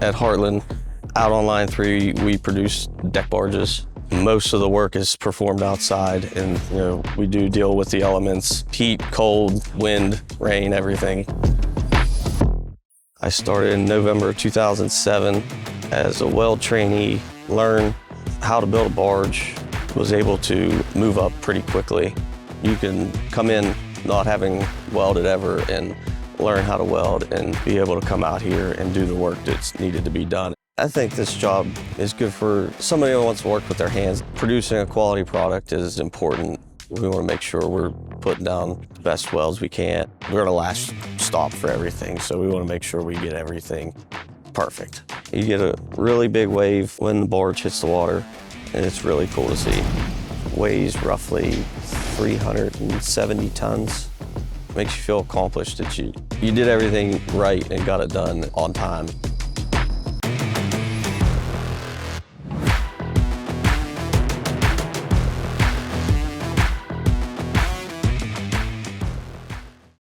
At Heartland, out on line 3, we produce deck barges. Most of the work is performed outside, and we do deal with the elements: heat, cold, wind, rain, everything. I started in November of 2007 as a weld trainee, learned how to build a barge, was able to move up pretty quickly. You can come in not having welded ever and learn how to weld and be able to come out here and do the work that's needed to be done. I think this job is good for somebody who wants to work with their hands. Producing a quality product is important. We want to make sure we're putting down the best welds we can. We're the last stop for everything, so we want to make sure we get everything perfect. You get a really big wave when the barge hits the water, and it's really cool to see. Weighs roughly 370 tons. Makes you feel accomplished that you did everything right and got it done on time.